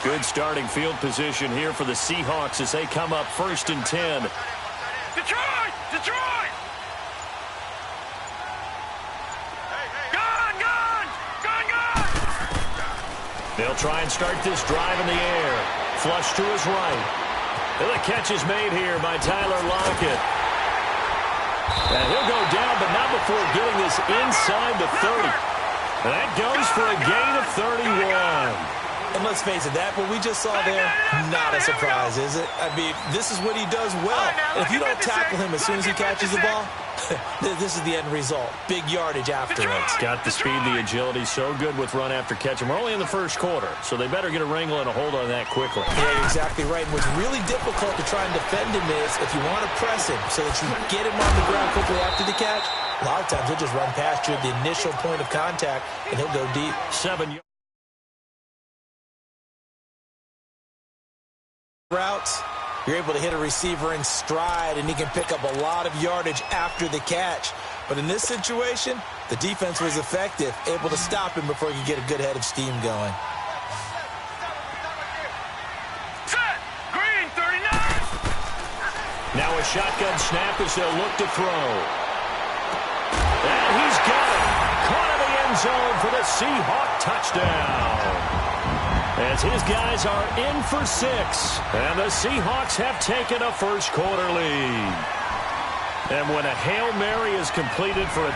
Good starting field position here for the Seahawks as they come up 1st and 10. Detroit! Detroit! Gun! Gun! Gun! Gun! They'll try and start this drive in the air. Flush to his right. And the catch is made here by Tyler Lockett. And he'll go down, but not before getting this inside the 30. And that goes for a gain of 31. And let's face it, that what we just saw there, not a surprise, is it? I mean, this is what he does well. And if you don't tackle him as soon as he catches the ball, this is the end result. Big yardage after it. Got the speed, the agility, so good with run after catch. And we're only in the first quarter, so they better get a wrangle and a hold on that quickly. Yeah, you're exactly right. And what's really difficult to try and defend him is if you want to press him so that you get him on the ground quickly after the catch, a lot of times he'll just run past you at the initial point of contact, and he'll go deep. 7 yards. Routes, you're able to hit a receiver in stride, and he can pick up a lot of yardage after the catch. But in this situation, the defense was effective, able to stop him before he could get a good head of steam going. Set! Green, 39! Now a shotgun snap as they'll look to throw. And he's got it. Caught in the end zone for the Seahawk touchdown. As his guys are in for 6. And the Seahawks have taken a first quarter lead. And when a Hail Mary is completed for a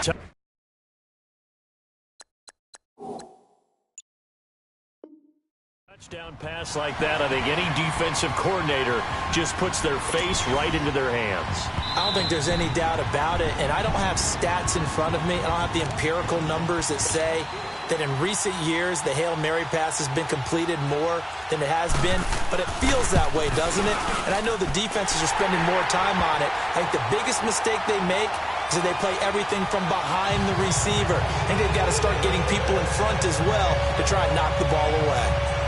touchdown pass like that, I think any defensive coordinator just puts their face right into their hands. I don't think there's any doubt about it. And I don't have stats in front of me. I don't have the empirical numbers that say that in recent years, the Hail Mary pass has been completed more than it has been. But it feels that way, doesn't it? And I know the defenses are spending more time on it. I think the biggest mistake they make is that they play everything from behind the receiver. I think they've got to start getting people in front as well to try and knock the ball away.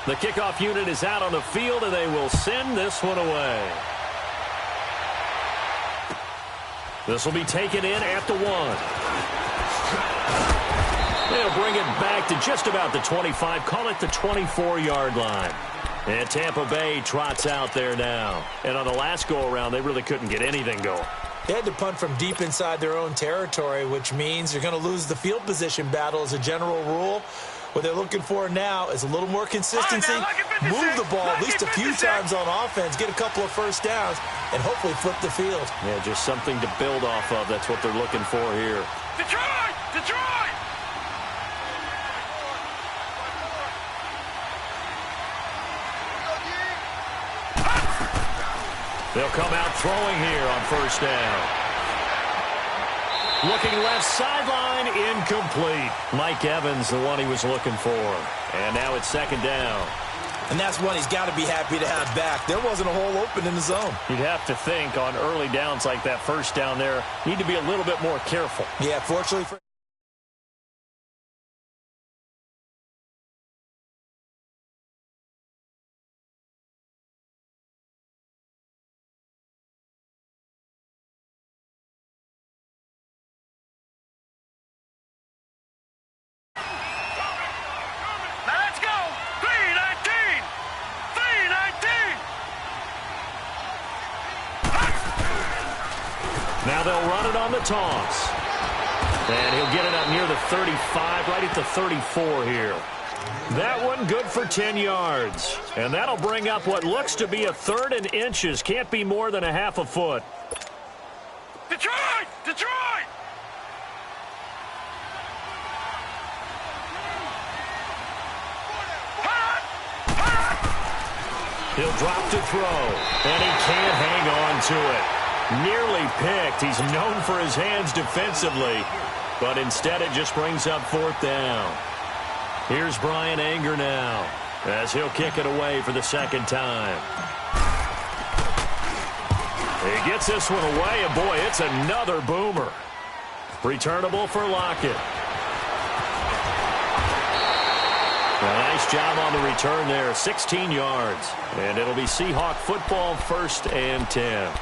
The kickoff unit is out on the field, and they will send this one away. This will be taken in at the 1. They'll bring it back to just about the 25, call it the 24-yard line. And Tampa Bay trots out there now. And on the last go-around, they really couldn't get anything going. They had to punt from deep inside their own territory, which means you're going to lose the field position battle as a general rule. What they're looking for now is a little more consistency, move the ball at least a few times on offense, get a couple of first downs, and hopefully flip the field. Yeah, just something to build off of. That's what they're looking for here. Detroit! Detroit! They'll come out throwing here on first down. Looking left sideline, incomplete. Mike Evans, the one he was looking for. And now it's 2nd down. And that's one he's got to be happy to have back. There wasn't a hole open in the zone. You'd have to think on early downs like that first down there, need to be a little bit more careful. Yeah, fortunately for... Now they'll run it on the toss. And he'll get it up near the 35, right at the 34 here. That one good for 10 yards. And that'll bring up what looks to be a 3rd and inches. Can't be more than a half a foot. Detroit! Detroit! He'll drop to throw, and he can't hang on to it. Nearly picked. He's known for his hands defensively, but instead it just brings up 4th down. Here's Brian Anger now. as he'll kick it away for the second time. He gets this one away, and boy, it's another boomer. Returnable for Lockett. A nice job on the return there, 16 yards. And it'll be Seahawk football, 1st and 10.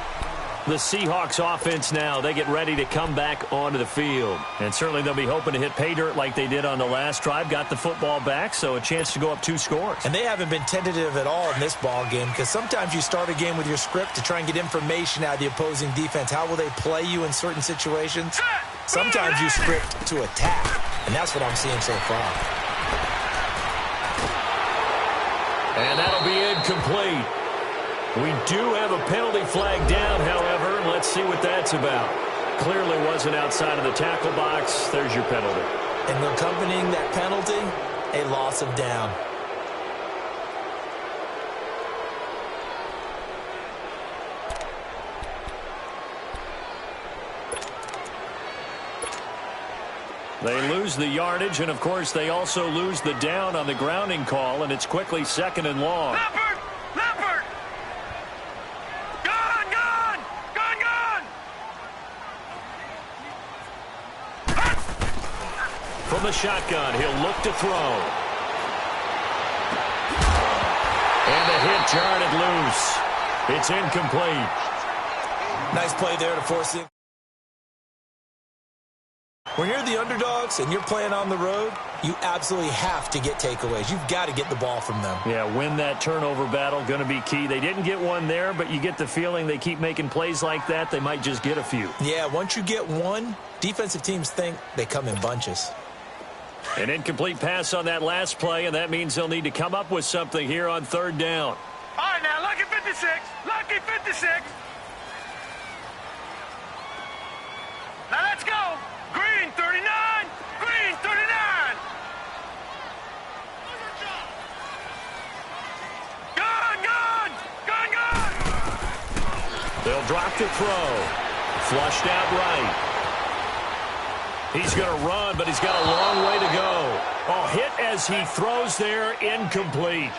The Seahawks offense now, they get ready to come back onto the field. And certainly they'll be hoping to hit pay dirt like they did on the last drive. Got the football back, so a chance to go up 2 scores. And they haven't been tentative at all in this ball game, because sometimes you start a game with your script to try and get information out of the opposing defense. How will they play you in certain situations? Sometimes you script to attack, and that's what I'm seeing so far. And that'll be incomplete. We do have a penalty flag down, however. Let's see what that's about. Clearly wasn't outside of the tackle box. There's your penalty. And accompanying that penalty, a loss of down. They lose the yardage, and, of course, they also lose the down on the grounding call, and it's quickly 2nd and long. Leopard! Leopard! Gone! Gone! Gone! Gone! From the shotgun, he'll look to throw. And the hit jarred it loose. It's incomplete. Nice play there to force it. When you're the underdogs and you're playing on the road, you absolutely have to get takeaways. You've got to get the ball from them. Yeah, win that turnover battle, going to be key. They didn't get one there, but you get the feeling they keep making plays like that, they might just get a few. Yeah, once you get one, defensive teams think they come in bunches. An incomplete pass on that last play, and that means they'll need to come up with something here on 3rd down. All right, now, Lucky 56. Lucky 56. Now, let's go. Green 39. Green 39. Gone, gone. Gone, gone. They'll drop the throw. Flushed out right. He's going to run, but he's got a long way to go. Oh, hit as he throws there, incomplete.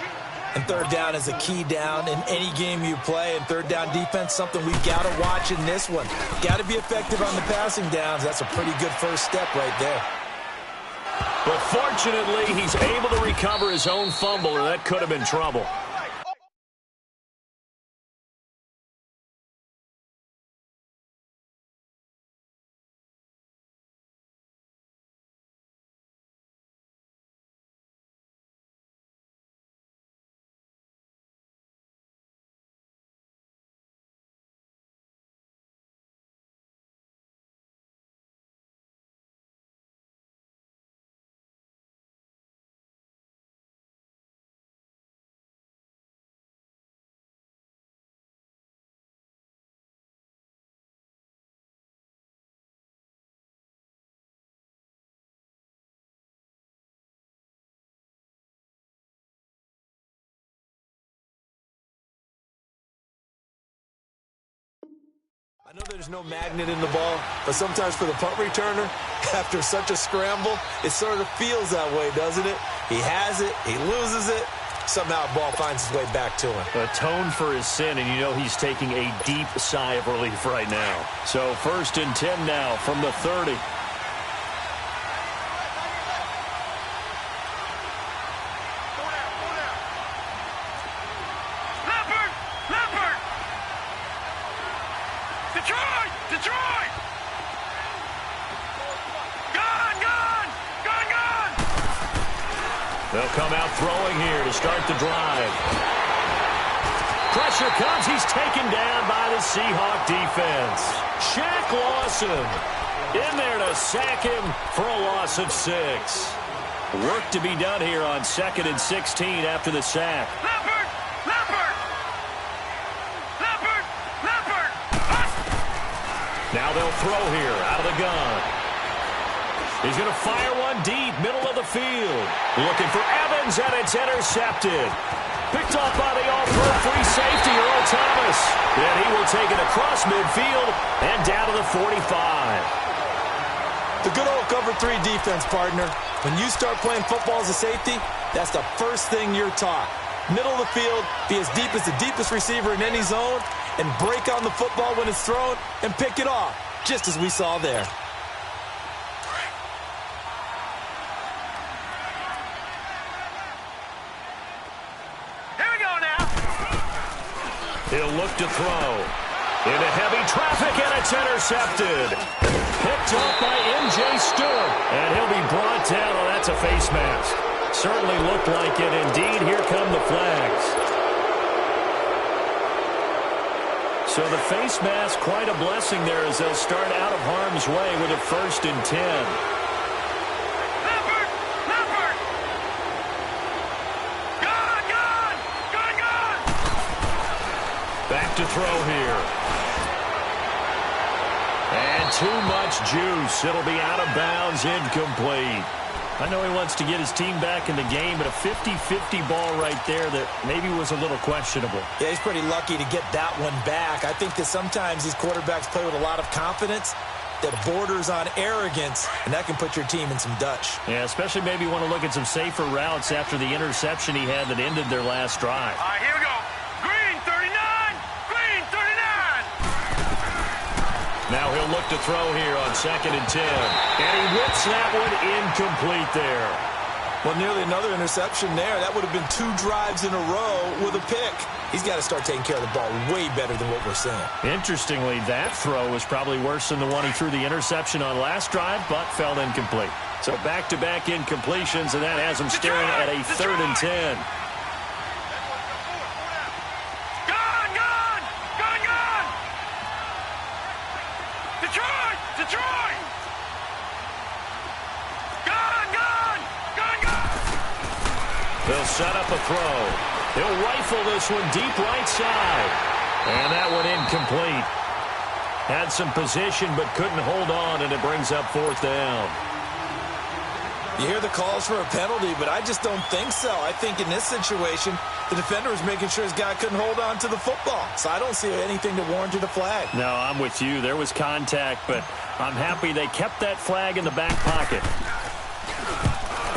And 3rd down is a key down in any game you play. And 3rd down defense, something we've got to watch in this one. Got to be effective on the passing downs. That's a pretty good first step right there. But fortunately, he's able to recover his own fumble, or that could have been trouble. I know there's no magnet in the ball, but sometimes for the punt returner, after such a scramble, it sort of feels that way, doesn't it? He has it, he loses it, somehow the ball finds its way back to him. Atoned for his sin, and you know he's taking a deep sigh of relief right now. So 1st and 10 now from the 30. Detroit! Detroit! Gone! Gone! Gone! Gone! They'll come out throwing here to start the drive. Pressure comes. He's taken down by the Seahawk defense. Shaq Lawson in there to sack him for a loss of 6. Work to be done here on 2nd and 16 after the sack. Leopard! Leopard! Leopard! Leopard! Now they'll throw here out of the gun. He's going to fire one deep, middle of the field. Looking for Evans, and it's intercepted. Picked off by the all-pro free safety, Earl Thomas. And he will take it across midfield and down to the 45. The good old cover cover 3 defense, partner. When you start playing football as a safety, that's the first thing you're taught. Middle of the field, be as deep as the deepest receiver in any zone, and break on the football when it's thrown and pick it off, just as we saw there. Here we go now. He'll look to throw. Into heavy traffic, and it's intercepted. Picked up by M.J. Stewart. And he'll be brought down. Oh, that's a face mask. Certainly looked like it. Indeed, here come the flags. So the face mask, quite a blessing there as they'll start out of harm's way with a 1st and 10. Leopard! Leopard! Gone! Gone! Gone! Gone! Back to throw here. And too much juice. It'll be out of bounds, incomplete. I know he wants to get his team back in the game, but a 50-50 ball right there that maybe was a little questionable. Yeah, he's pretty lucky to get that one back. I think that sometimes these quarterbacks play with a lot of confidence that borders on arrogance, and that can put your team in some Dutch. Yeah, especially maybe want to look at some safer routes after the interception he had that ended their last drive. All right, here we go. Green 39! Green 39! Now he'll look to throw here on 2nd and 10. And he whips that one incomplete there. Well, nearly another interception there. That would have been 2 drives in a row with a pick. He's got to start taking care of the ball way better than what we're seeing. Interestingly, that throw was probably worse than the one he threw the interception on last drive, but fell incomplete. So back-to-back incompletions, and that has him staring at a 3rd and 10. Gone! Gone! Gone! Gone! Detroit! Detroit! Gone! Gone! Gone! Gone! They'll set up a throw. He'll rifle this one deep right side. And that one incomplete. Had some position but couldn't hold on, and it brings up 4th down. You hear the calls for a penalty, but I just don't think so. I think in this situation, the defender was making sure his guy couldn't hold on to the football. So I don't see anything to warrant a flag. No, I'm with you. There was contact, but I'm happy they kept that flag in the back pocket.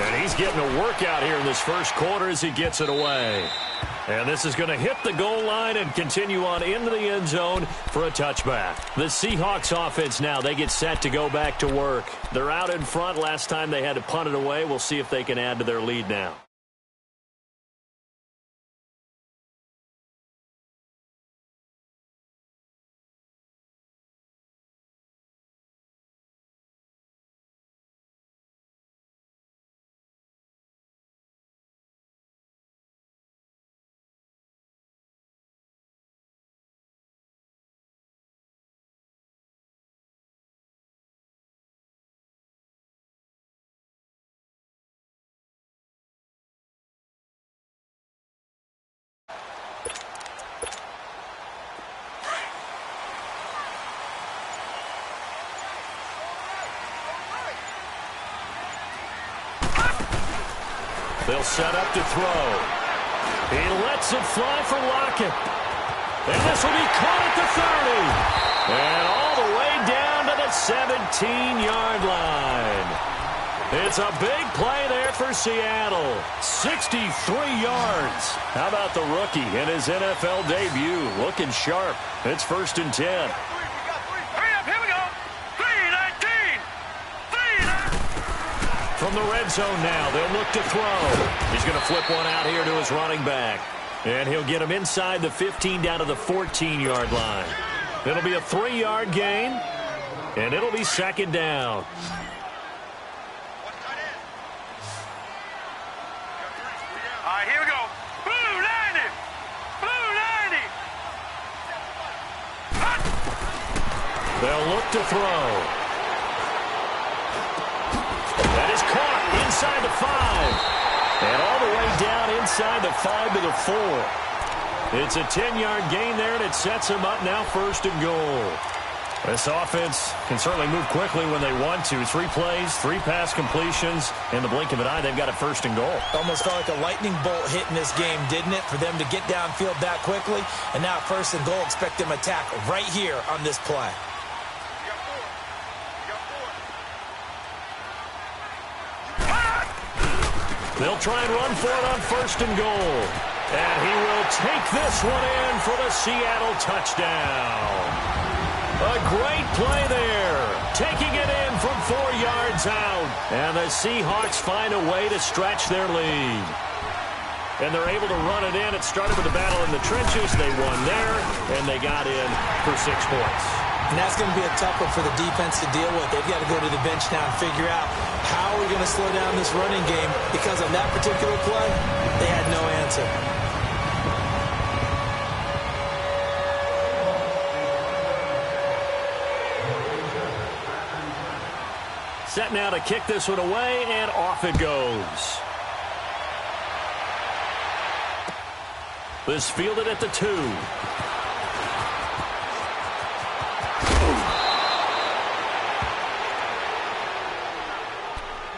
And he's getting a workout here in this first quarter as he gets it away. And this is going to hit the goal line and continue on into the end zone for a touchback. The Seahawks offense now, they get set to go back to work. They're out in front. Last time they had to punt it away. We'll see if they can add to their lead now. They'll set up to throw. He lets it fly for Lockett. And this will be caught at the 30. And all the way down to the 17-yard line. It's a big play there for Seattle. 63 yards. How about the rookie in his NFL debut? Looking sharp. It's 1st and 10. Hurry up, here we go. 3-19. 3-19. From the red zone now, they'll look to throw. He's going to flip one out here to his running back. And he'll get him inside the 15 down to the 14-yard line. It'll be a 3-yard gain, and it'll be 2nd down. All right, here we go. Blue 90. Blue 90. Hot. They'll look to throw. That is caught inside the 5. And all the way down inside the 5 to the 4. It's a 10-yard gain there, and it sets him up now 1st and goal. This offense can certainly move quickly when they want to. 3 plays, 3 pass completions. In the blink of an eye, they've got a 1st and goal. Almost felt like a lightning bolt hit in this game, didn't it? For them to get downfield that quickly. And now 1st and goal, expect them attack right here on this play. They'll try and run for it on 1st and goal. And he will take this one in for the Seattle touchdown. A great play there. Taking it in from 4 yards out. And the Seahawks find a way to stretch their lead. And they're able to run it in. It started with a battle in the trenches. They won there, and they got in for 6 points. And that's going to be a tough one for the defense to deal with. They've got to go to the bench now and figure out how are we going to slow down this running game, because on that particular play, they had no answer. Set now to kick this one away, and off it goes. This fielded at the 2.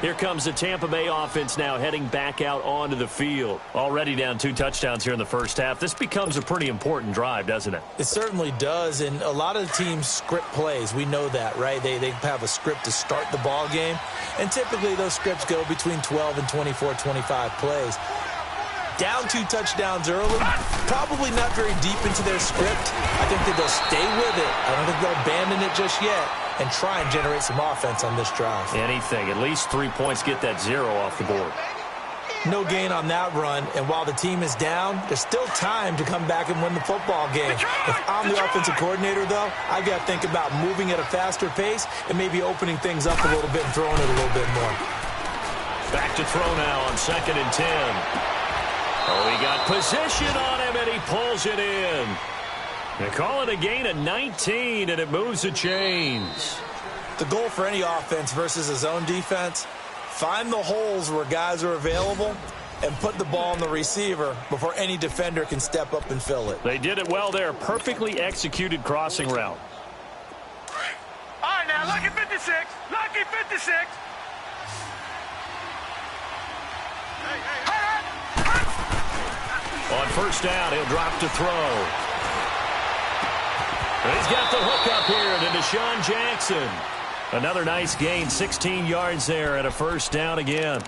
Here comes the Tampa Bay offense now heading back out onto the field. Already down 2 touchdowns here in the first half. This becomes a pretty important drive, doesn't it? It certainly does, and a lot of the teams script plays. We know that, right? They have a script to start the ball game, and typically those scripts go between 12 and 24, 25 plays. Down 2 touchdowns early, probably not very deep into their script. I think that they'll stay with it. I don't think they'll abandon it just yet and try and generate some offense on this drive. Anything. At least 3 points, get that 0 off the board. No gain on that run, and while the team is down, there's still time to come back and win the football game. If I'm the offensive coordinator, though, I've got to think about moving at a faster pace and maybe opening things up a little bit and throwing it a little bit more. Back to throw now on 2nd and 10. Oh, he got position on him, and he pulls it in. They call it a gain of 19, and it moves the chains. The goal for any offense versus a zone defense, find the holes where guys are available and put the ball on the receiver before any defender can step up and fill it. They did it well there. Perfectly executed crossing route. All right, now, lucky 56. Lucky 56. On 1st down, he'll drop to throw. He's got the hook up here to Deshaun Jackson. Another nice gain, 16 yards there and a 1st down again.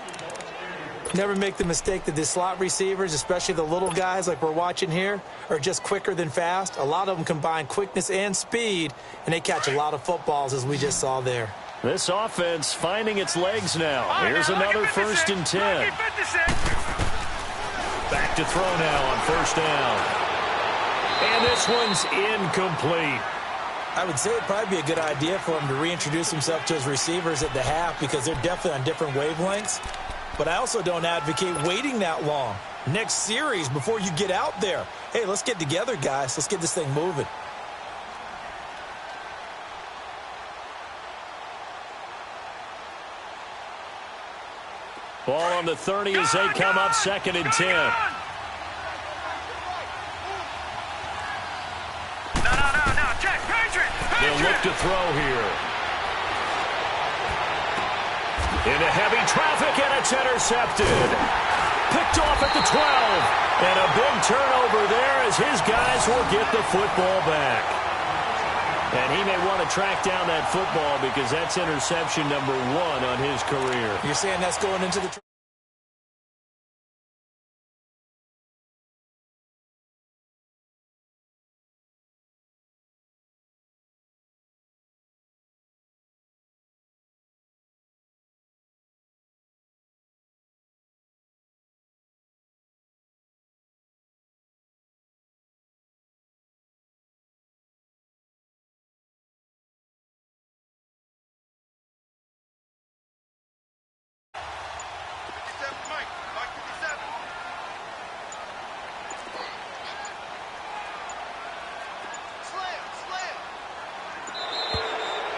Never make the mistake that the slot receivers, especially the little guys like we're watching here, are just quicker than fast. A lot of them combine quickness and speed, and they catch a lot of footballs, as we just saw there. This offense finding its legs now. Here's another 1st and 10. Back to throw now on 1st down. And this one's incomplete. I would say it'd probably be a good idea for him to reintroduce himself to his receivers at the half, because they're definitely on different wavelengths. But I also don't advocate waiting that long. Next series before you get out there. Hey, let's get together, guys. Let's get this thing moving. Ball on the 30 as they come up 2nd and 10. They'll look to throw here. Into heavy traffic, and it's intercepted. Picked off at the 12. And a big turnover there as his guys will get the football back. And he may want to track down that football because that's interception number 1 on his career. You're saying that's going into the...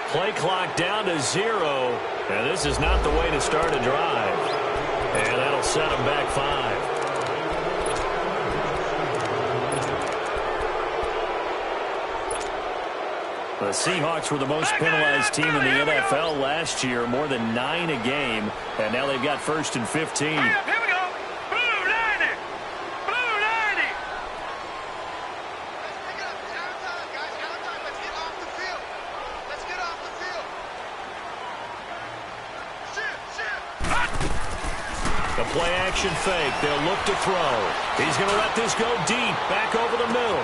Play clock down to 0, and this is not the way to start a drive. And that'll set them back 5. The Seahawks were the most penalized team in the NFL last year, more than 9 a game, and now they've got 1st and 15. Here we go. Blue 90. Blue 90. The play-action fake. They'll look to throw. He's going to let this go deep. Back over the middle.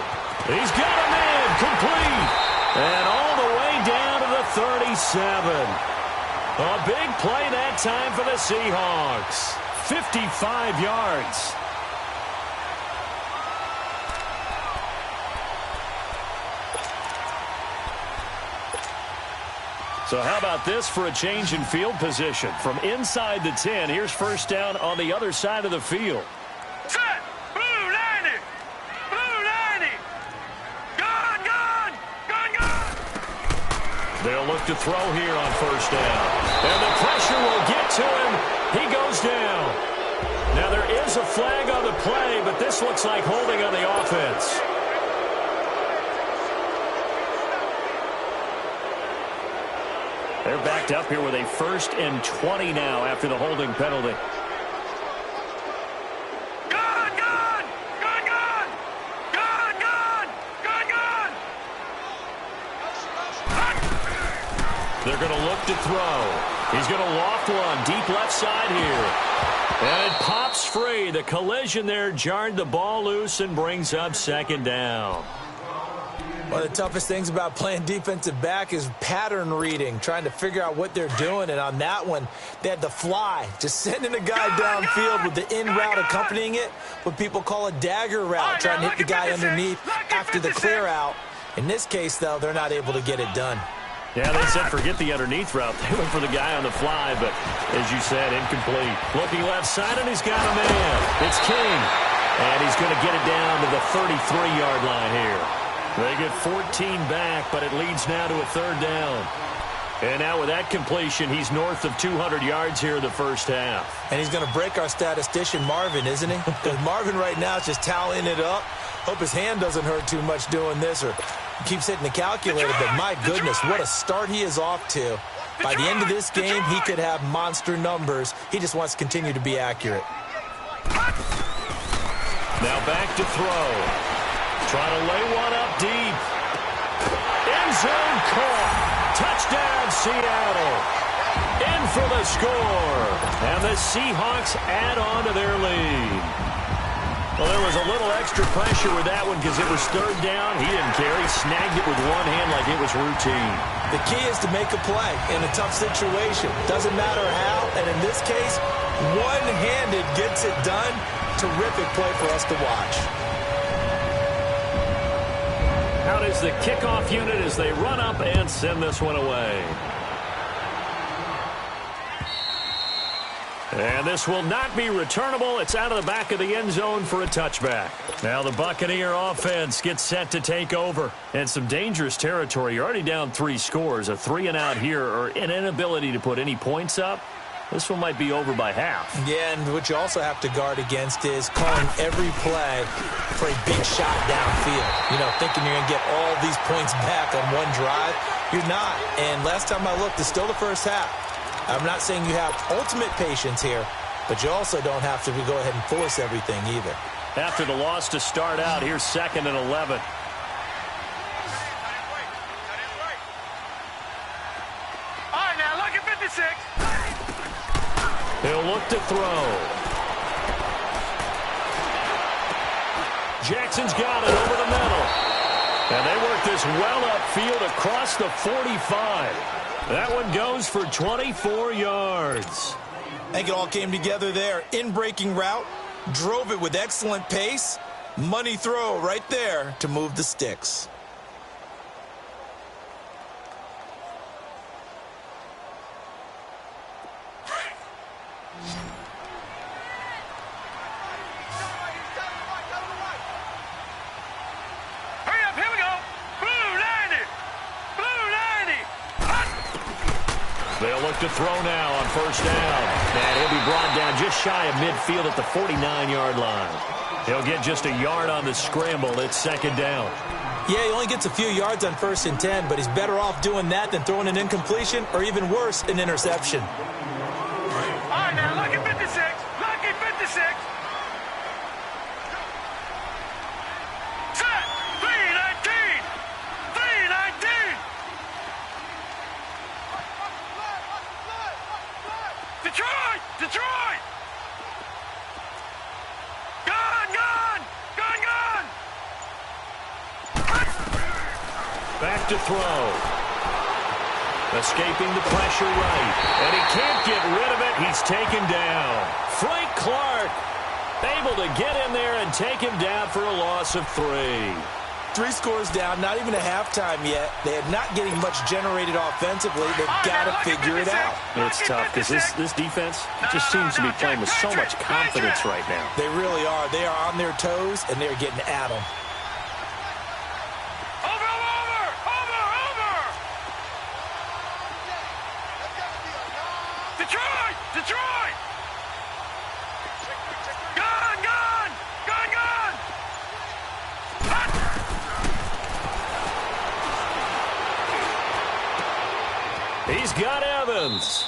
He's got a man. Complete. And all the way down to the 37. A big play that time for the Seahawks. 55 yards. So how about this for a change in field position? From inside the 10, here's first down on the other side of the field. Set! Blue 90! Blue 90! Gun, gun! Gun, gun! They'll look to throw here on first down. And the pressure will get to him. He goes down. Now there is a flag on the play, but this looks like holding on the offense. They're backed up here with a 1st and 20 now after the holding penalty. Gun, gun! Gun, gun! Gun, gun! Gun, gun! They're going to look to throw. He's going to loft one deep left side here. And it pops free. The collision there jarred the ball loose and brings up 2nd down. One of the toughest things about playing defensive back is pattern reading, trying to figure out what they're doing. And on that one, they had the fly, just sending a guy downfield with the in route accompanying it, what people call a dagger route, trying to hit the guy underneath after the clear out. In this case, though, they're not able to get it done. Yeah, they said forget the underneath route. They went for the guy on the fly, but as you said, incomplete. Looking left side, and he's got a man. It's King. And he's going to get it down to the 33-yard line here. They get 14 back, but it leads now to a 3rd down. And now with that completion, he's north of 200 yards here in the first half. And he's going to break our statistician, Marvin, isn't he? Because Marvin right now is just tallying it up. Hope his hand doesn't hurt too much doing this or keeps hitting the calculator. But my goodness, what a start he is off to. By the end of this game, he could have monster numbers. He just wants to continue to be accurate. Now back to throw. Trying to lay one up deep. End zone caught. Touchdown, Seattle. In for the score. And the Seahawks add on to their lead. Well, there was a little extra pressure with that one because it was 3rd down. He didn't care. He snagged it with one hand like it was routine. The key is to make a play in a tough situation. Doesn't matter how. And in this case, one-handed gets it done. Terrific play for us to watch. Out is the kickoff unit as they run up and send this one away. And this will not be returnable. It's out of the back of the end zone for a touchback. Now the Buccaneer offense gets set to take over. And some dangerous territory. You're already down 3 scores. A 3-and-out here or an inability to put any points up. This one might be over by half. Yeah, and what you also have to guard against is calling every play for a big shot downfield. You know, thinking you're going to get all these points back on one drive. You're not. And last time I looked, it's still the first half. I'm not saying you have ultimate patience here, but you also don't have to go ahead and force everything either. After the loss to start out, here's 2nd and 11. All right, now look at 56. He'll look to throw. Jackson's got it over the middle. And they work this well upfield across the 45. That one goes for 24 yards. I think it all came together there. In-breaking route, drove it with excellent pace. Money throw right there to move the sticks. Hurry up, here we go. Blue 90. Blue 90. They'll look to throw now on first down. And he'll be brought down just shy of midfield at the 49-yard line. He'll get just a yard on the scramble. It's 2nd down. Yeah, he only gets a few yards on 1st and 10, but he's better off doing that than throwing an incompletion or even worse, an interception. All right, now look at 56. Look at 56. Set. 319. 319. Detroit. Detroit. to throw. Escaping the pressure right. And he can't get rid of it. He's taken down. Frank Clark able to get in there and take him down for a loss of 3. 3 scores down, not even a halftime yet. They are not getting much generated offensively. They've got to figure it out. It's tough because this defense just seems to be playing with so much confidence right now. They really are. They are on their toes, and they're getting at them. Detroit! Detroit! Gun! Gun! Gun! Gun! He's got Evans.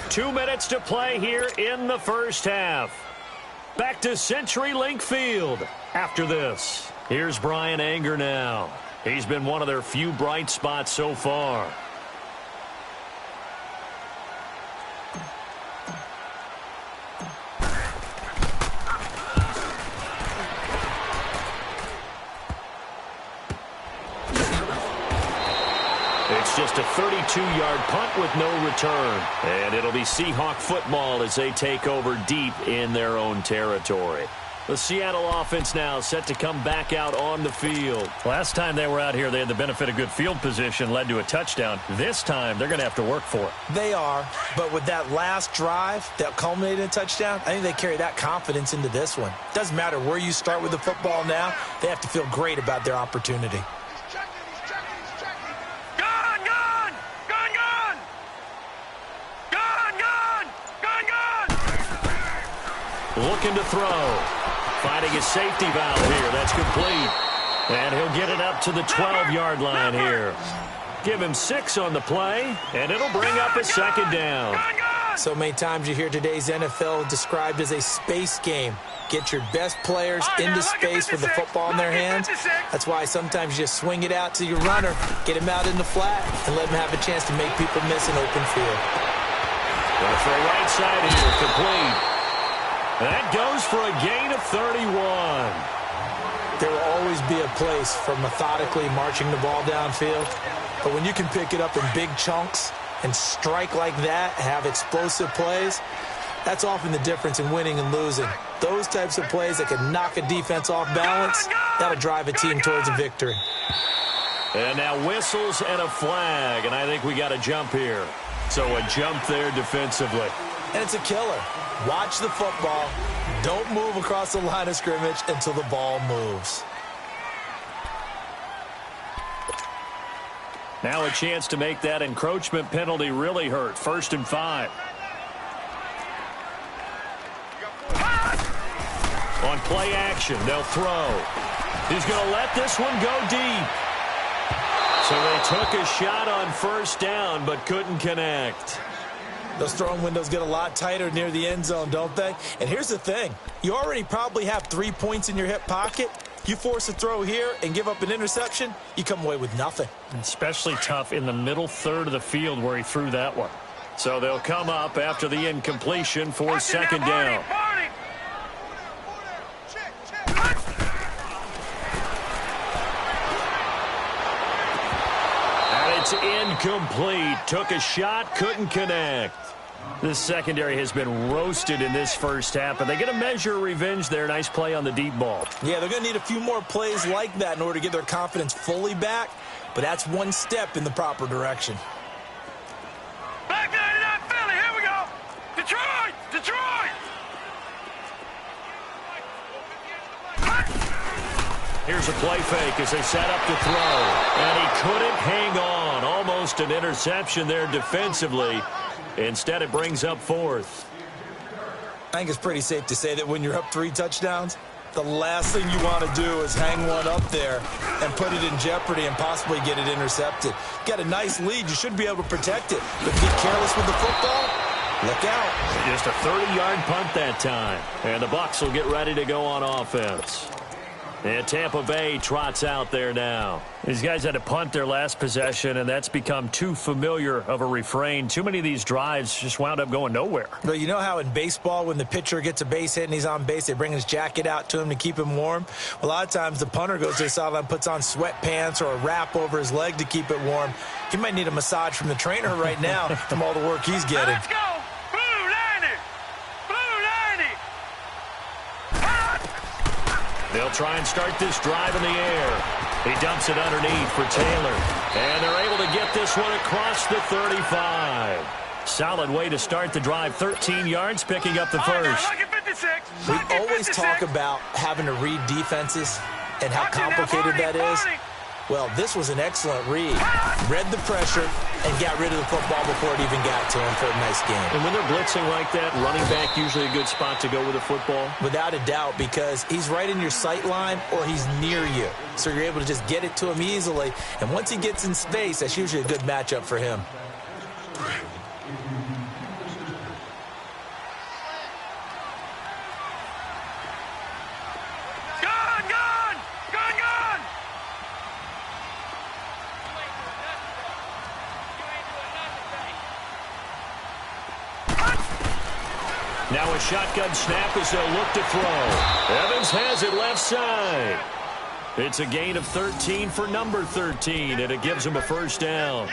Two minutes to play here in the first half. Back to CenturyLink Field after this. Here's Brian Anger now. He's been one of their few bright spots so far. It's just a 32-yard punt with no return. And it'll be Seahawk football as they take over deep in their own territory. The Seattle offense now set to come back out on the field. Last time they were out here, they had the benefit of good field position, led to a touchdown. This time, they're going to have to work for it. They are, but with that last drive that culminated in a touchdown, I think they carry that confidence into this one. Doesn't matter where you start with the football now, they have to feel great about their opportunity. Gun! Gun! Gun! Gun! Gun! Gun! Gun! Gun! Looking to throw. Finding his safety valve here. That's complete. And he'll get it up to the 12-yard line here. Give him 6 on the play, and it'll bring up a second down. So many times you hear today's NFL described as a space game. Get your best players into space with the football in their hands. That's why sometimes you just swing it out to your runner, get him out in the flat, and let him have a chance to make people miss an open field. Going for a right side here, complete. That goes for a gain of 31. There will always be a place for methodically marching the ball downfield. But when you can pick it up in big chunks and strike like that, have explosive plays, that's often the difference in winning and losing. Those types of plays that can knock a defense off balance, that'll drive a team towards a victory. And now whistles and a flag, and I think we got a jump here. So a jump there defensively. And it's a killer. Watch the football. Don't move across the line of scrimmage until the ball moves. Now a chance to make that encroachment penalty really hurt. 1st and 5. On play action, they'll throw. He's going to let this one go deep. So they took a shot on 1st down, but couldn't connect. Those throwing windows get a lot tighter near the end zone, don't they? And here's the thing. You already probably have 3 points in your hip pocket. You force a throw here and give up an interception, you come away with nothing. Especially tough in the middle third of the field where he threw that one. So they'll come up after the incompletion for 2nd down. And it's incomplete. Took a shot, couldn't connect. This secondary has been roasted in this first half, but they get a measure of revenge there. Nice play on the deep ball. Yeah, they're going to need a few more plays like that in order to get their confidence fully back, but that's one step in the proper direction. Bagboy985's, Philly, here we go. Detroit! Detroit! Here's a play fake as they set up to throw, and he couldn't hang on. Almost an interception there defensively. Instead, it brings up 4th. I think it's pretty safe to say that when you're up 3 touchdowns, the last thing you want to do is hang one up there and put it in jeopardy and possibly get it intercepted. Got a nice lead. You should be able to protect it. But get careless with the football, look out. Just a 30-yard punt that time. And the Bucs will get ready to go on offense. And Tampa Bay trots out there now. These guys had to punt their last possession, and that's become too familiar of a refrain. Too many of these drives just wound up going nowhere. But you know how in baseball, when the pitcher gets a base hit and he's on base, they bring his jacket out to him to keep him warm? A lot of times the punter goes to the sideline, puts on sweatpants or a wrap over his leg to keep it warm. He might need a massage from the trainer right now from all the work he's getting. Let's go! Blue 90! Blue 90! They'll try and start this drive in the air. He dumps it underneath for Taylor. And they're able to get this one across the 35. Solid way to start the drive. 13 yards, picking up the first. We always talk about having to read defenses and how complicated that is. Well, this was an excellent read. Read the pressure and got rid of the football before it even got to him for a nice game. And when they're blitzing like that, running back usually a good spot to go with the football? Without a doubt, because he's right in your sight line or he's near you. So you're able to just get it to him easily. And once he gets in space, that's usually a good matchup for him. Now a shotgun snap as they'll look to throw. Evans has it left side. It's a gain of 13 for number 13, and it gives him a first down.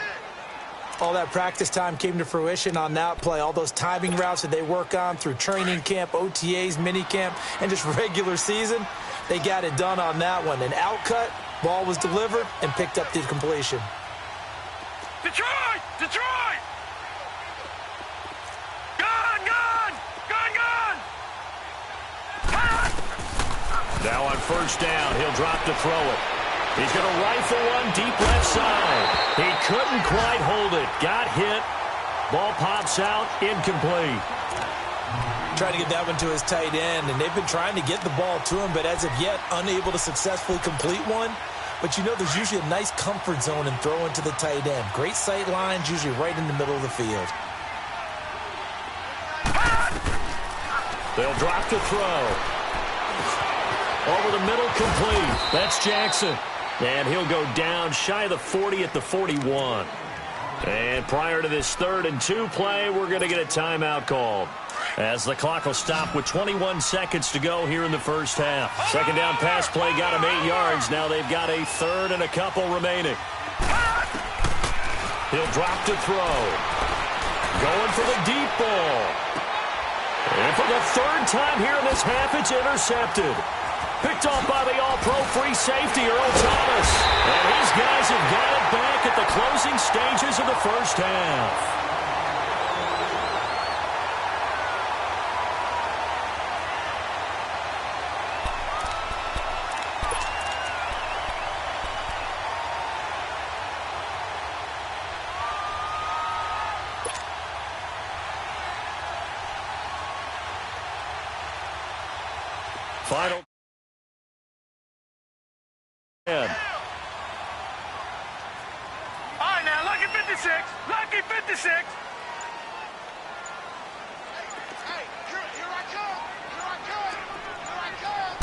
All that practice time came to fruition on that play. All those timing routes that they work on through training camp, OTAs, minicamp, and just regular season, they got it done on that one. An outcut, ball was delivered, and picked up the completion. Detroit! Detroit! Now on first down, he'll drop to throw it. He's going to rifle one deep left side. He couldn't quite hold it. Got hit. Ball pops out, incomplete. Trying to get that one to his tight end, and they've been trying to get the ball to him, but as of yet, unable to successfully complete one. But you know there's usually a nice comfort zone in throwing to the tight end. Great sight lines, usually right in the middle of the field. They'll drop to throw. Over the middle, complete. That's Jackson. And he'll go down shy of the 40 at the 41. And prior to this 3rd and 2 play, we're going to get a timeout called, as the clock will stop with 21 seconds to go here in the first half. Second down pass play got him 8 yards. Now they've got a 3rd and a couple remaining. He'll drop to throw. Going for the deep ball. And for the 3rd time here in this half, it's intercepted. Picked off by the all-pro free safety, Earl Thomas. And these guys have got it back at the closing stages of the first half. Final. All right, now, lucky 56. Lucky 56. Hey, here I come. Here I come. Here I come.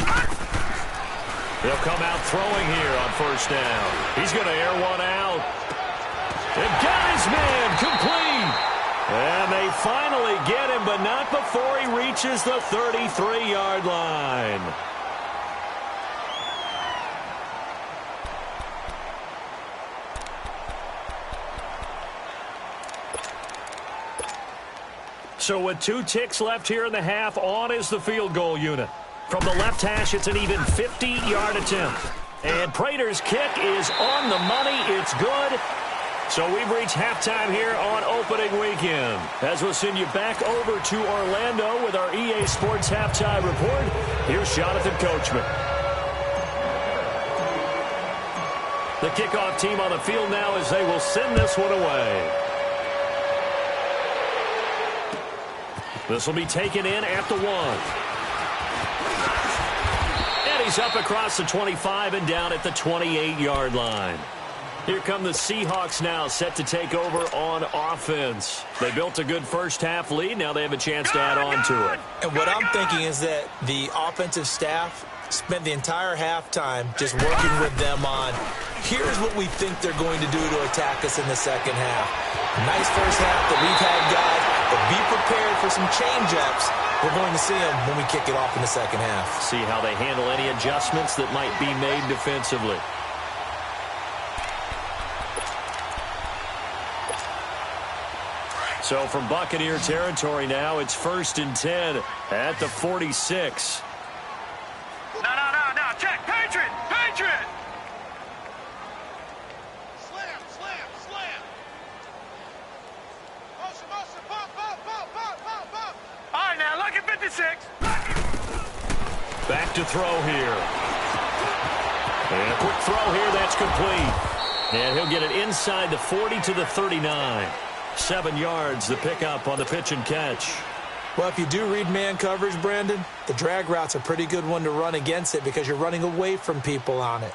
They'll come out throwing here on first down. He's going to air one out. And got his man complete. And they finally get him, but not before he reaches the 33-yard line. So with 2 ticks left here in the half, on is the field goal unit. From the left hash, it's an even 50-yard attempt. And Prater's kick is on the money. It's good. So we've reached halftime here on opening weekend. As we'll send you back over to Orlando with our EA Sports Halftime Report, here's Jonathan Coachman. The kickoff team on the field now as they will send this one away. This will be taken in at the 1. And he's up across the 25 and down at the 28-yard line. Here come the Seahawks now, set to take over on offense. They built a good first half lead. Now they have a chance to add on to it. And what I'm thinking is that the offensive staff spent the entire halftime just working with them on, here's what we think they're going to do to attack us in the second half. Nice first half that we've had, guys, but be prepared for some change-ups. We're going to see them when we kick it off in the second half. See how they handle any adjustments that might be made defensively. So from Buccaneer territory now, it's 1st and 10 at the 46. No. Check. Patriot. Slam. Motion. Bump. All right, now, look at 56. Back to throw here. And a quick throw here, that's complete. And he'll get it inside the 40 to the 39. 7 yards, the pickup on the pitch and catch. Well, if you do read man coverage, Brandon, the drag route's a pretty good one to run against it because you're running away from people on it.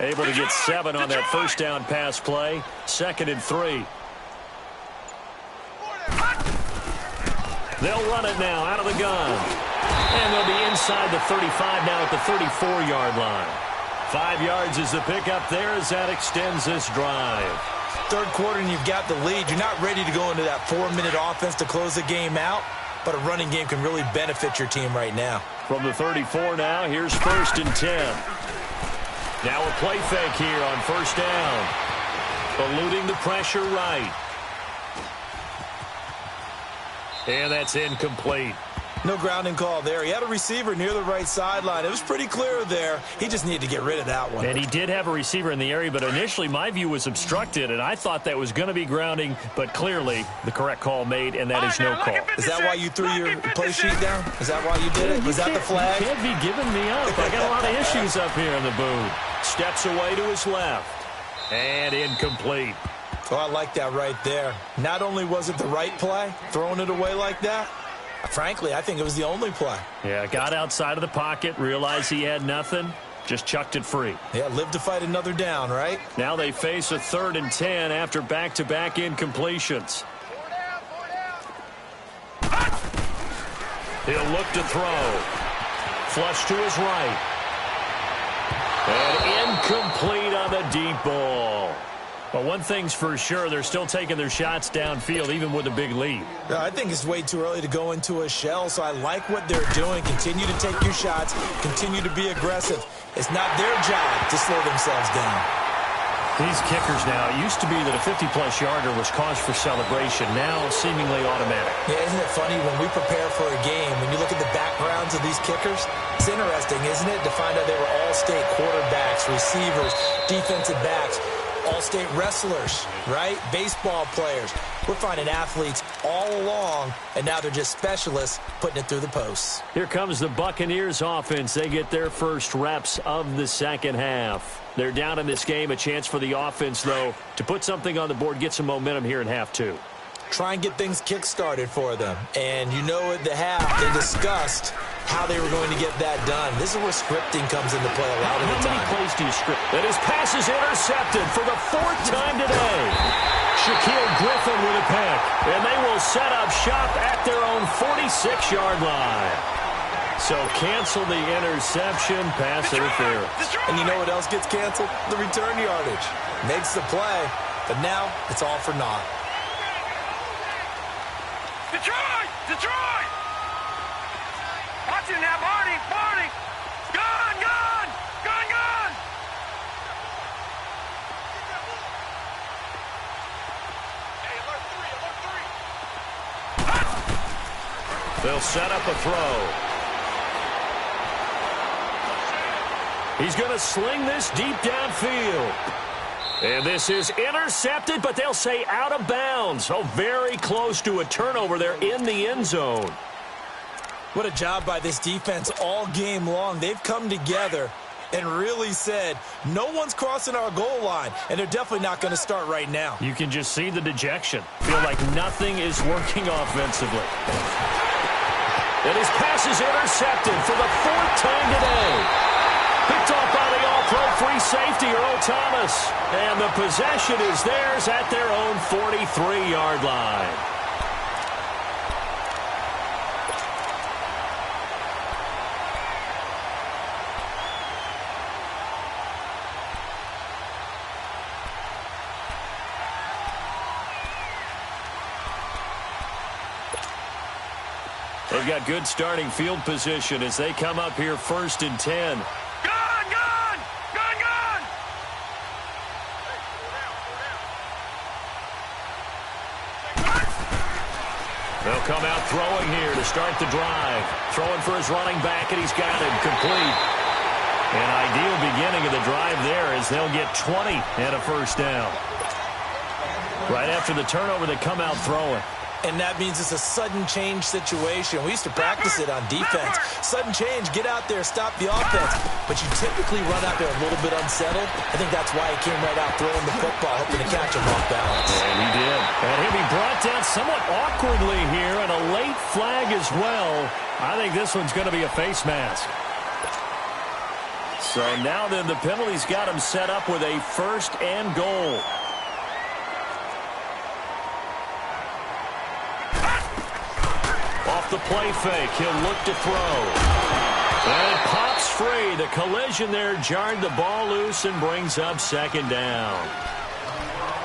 Able to get 7 on that first down pass play. 2nd and 3. They'll run it now out of the gun. And they'll be inside the 35 now at the 34-yard line. 5 yards is the pickup there as that extends this drive. Third quarter and you've got the lead. You're not ready to go into that 4-minute offense to close the game out, but a running game can really benefit your team right now. From the 34 now, here's 1st and 10. Now a play fake here on 1st down. Eluding the pressure right. And that's incomplete. No grounding call there. He had a receiver near the right sideline. It was pretty clear there. He just needed to get rid of that one. And he did have a receiver in the area, but initially my view was obstructed, and I thought that was going to be grounding, but clearly the correct call made, and that is no call. Is that why you threw your play sheet down? Is that why you did it? Was that the flag? You can't be giving me up. I got a lot of issues up here in the booth. Steps away to his left. And incomplete. Oh, I like that right there. Not only was it the right play, throwing it away like that, frankly, I think it was the only play. Yeah, got outside of the pocket, realized he had nothing, just chucked it free. Yeah, live to fight another down, right? Now they face a 3rd and 10 after back-to-back incompletions. 4 down. He'll look to throw. Flush to his right. And incomplete on the deep ball. Well, one thing's for sure, they're still taking their shots downfield, even with a big lead. I think it's way too early to go into a shell, so I like what they're doing. Continue to take your shots. Continue to be aggressive. It's not their job to slow themselves down. These kickers now, it used to be that a 50-plus yarder was cause for celebration. Now seemingly automatic. Yeah, isn't it funny when we prepare for a game, when you look at the backgrounds of these kickers, it's interesting, isn't it, to find out they were all-state quarterbacks, receivers, defensive backs, all-state wrestlers, right? Baseball players. We're finding athletes all along, and now they're just specialists putting it through the posts. Here comes the Buccaneers offense. They get their first reps of the second half. They're down in this game. A chance for the offense, though, to put something on the board, get some momentum here in half 2. Try and get things kick-started for them. And you know at the half, they discussed how they were going to get that done. This is where scripting comes into play a lot of the time. How many plays do you script? And his pass is intercepted for the 4th time today. Shaquille Griffin with a pick. And they will set up shop at their own 46-yard line. So cancel the interception, pass interference. And you know what else gets canceled? The return yardage. Makes the play, but now it's all for naught. Detroit! Watch it now, Barney! Gun! Hey, alert 3. They'll set up a throw. He's going to sling this deep downfield. And this is intercepted, but they'll say out of bounds. So very close to a turnover there in the end zone. What a job by this defense all game long. They've come together and really said, no one's crossing our goal line, and they're definitely not going to start right now. You can just see the dejection. Feel like nothing is working offensively. And his pass is intercepted for the fourth time today. Picked off by the all-pro free safety, Earl Thomas. And the possession is theirs at their own 43-yard line. They've got good starting field position as they come up here 1st and 10. Gun, gun! Gun, gun! They'll come out throwing here to start the drive. Throwing for his running back, and he's got it complete. An ideal beginning of the drive there as they'll get 20 and a first down. Right after the turnover, they come out throwing. And that means it's a sudden change situation. We used to practice it on defense. Sudden change, get out there, stop the offense. But you typically run out there a little bit unsettled. I think that's why he came right out throwing the football, hoping to catch him off balance. And he did. And he'll be brought down somewhat awkwardly here, and a late flag as well. I think this one's going to be a face mask. So now then the penalty's got him set up with a 1st and goal. Off the play fake, he'll look to throw. And it pops free. The collision there jarred the ball loose and brings up 2nd down.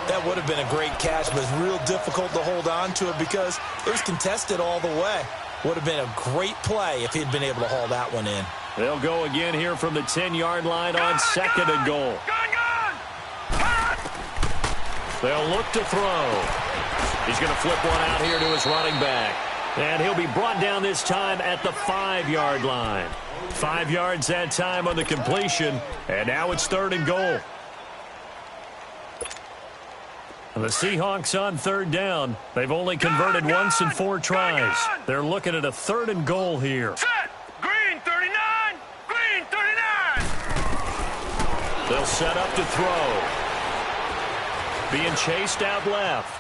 That would have been a great catch, but it's real difficult to hold on to it because it was contested all the way. Would have been a great play if he'd been able to haul that one in. They'll go again here from the 10-yard line on 2nd and goal. Gun, gun! They'll look to throw. He's going to flip one out here to his running back. And he'll be brought down this time at the 5-yard line. 5 yards that time on the completion. And now it's 3rd and goal. And the Seahawks on 3rd down. They've only converted once in 4 tries. They're looking at a 3rd and goal here. Set! Green 39! Green 39! They'll set up to throw. Being chased out left.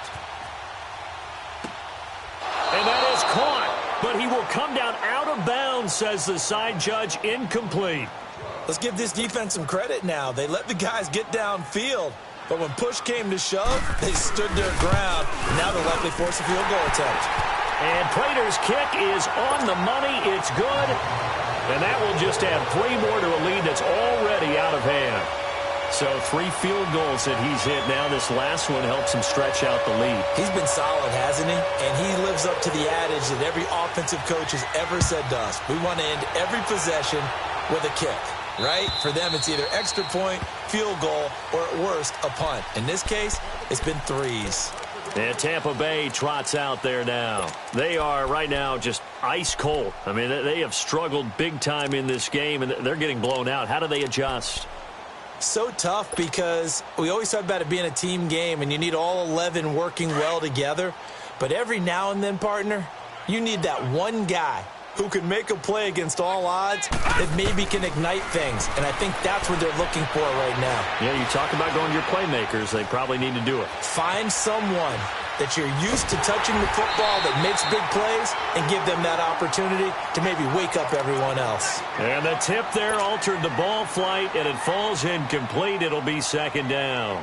And that is caught, but he will come down out of bounds, says the side judge, incomplete. Let's give this defense some credit now. They let the guys get downfield, but when push came to shove, they stood their ground. Now they'll likely force a field goal attempt. And Prater's kick is on the money. It's good. And that will just add 3 more to a lead that's already out of hand. So 3 field goals that he's hit now. This last one helps him stretch out the lead. He's been solid, hasn't he? And he lives up to the adage that every offensive coach has ever said to us. We want to end every possession with a kick, right? For them, it's either extra point, field goal, or at worst, a punt. In this case, it's been 3s. And Tampa Bay trots out there now. They are right now just ice cold. I mean, they have struggled big time in this game, and they're getting blown out. How do they adjust? So tough because we always talk about it being a team game and you need all 11 working well together. But every now and then, partner, you need that one guy who can make a play against all odds that maybe can ignite things. And I think that's what they're looking for right now. Yeah, you talk about going to your playmakers. They probably need to do it. Find someone that you're used to touching the football that makes big plays and give them that opportunity to maybe wake up everyone else. And the tip there altered the ball flight, and it falls incomplete. It'll be 2nd down.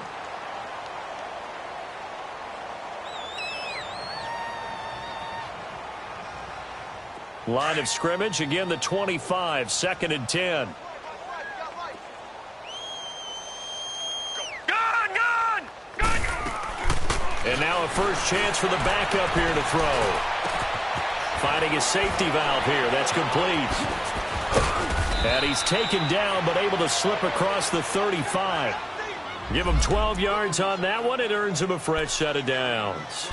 Line of scrimmage, again the 25, 2nd and 10. And now a first chance for the backup here to throw. Finding a safety valve here. That's complete. And he's taken down, but able to slip across the 35. Give him 12 yards on that one. It earns him a fresh set of downs.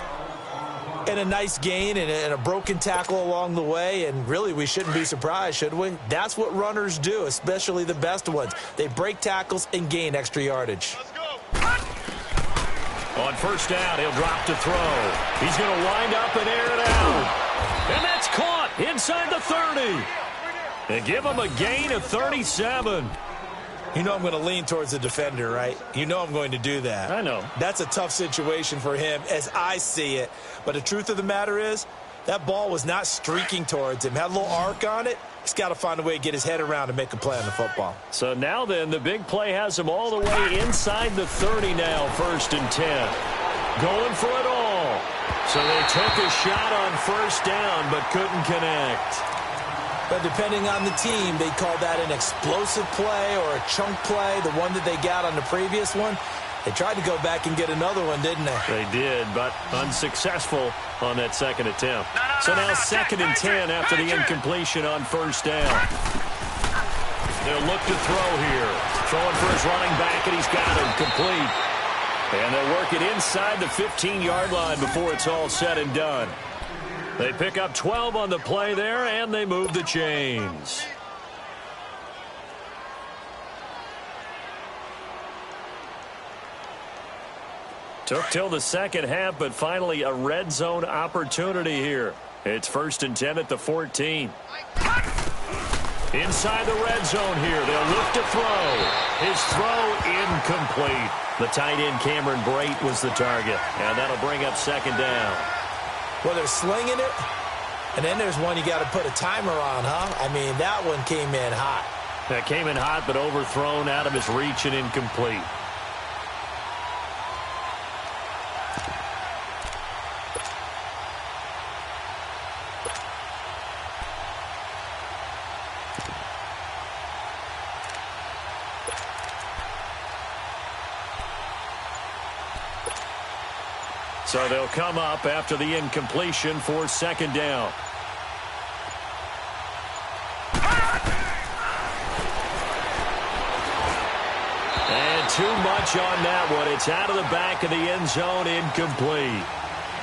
And a nice gain and a broken tackle along the way. And really, we shouldn't be surprised, should we? That's what runners do, especially the best ones. They break tackles and gain extra yardage. On 1st down, he'll drop to throw. He's going to wind up and air it out. And that's caught inside the 30. And give him a gain of 37. You know I'm going to lean towards the defender, right? You know I'm going to do that. I know. That's a tough situation for him as I see it. But the truth of the matter is, That ball was not streaking towards him. Had a little arc on it. He's got to find a way to get his head around and make a play on the football. So now then, the big play has him all the way inside the 30 now, 1st and 10. Going for it all. So they took a shot on 1st down, but couldn't connect. But depending on the team, they call that an explosive play or a chunk play, the one that they got on the previous one. They tried to go back and get another one, didn't they? They did, but unsuccessful on that second attempt. So now 2nd and 10 after the incompletion on 1st down. They'll look to throw here. Throwing for his running back, and he's got him complete. And they'll work it inside the 15-yard line before it's all said and done. They pick up 12 on the play there, and they move the chains. Took till the second half, but finally a red zone opportunity here. It's 1st and 10 at the 14. Inside the red zone here. They'll look to throw. His throw incomplete. The tight end Cameron Brate was the target, and that'll bring up 2nd down. Well, they're slinging it, and then there's one you got to put a timer on, huh? I mean, that one came in hot. That came in hot, but overthrown out of his reach and incomplete. So they'll come up after the incompletion for 2nd down. And too much on that one. It's out of the back of the end zone, incomplete.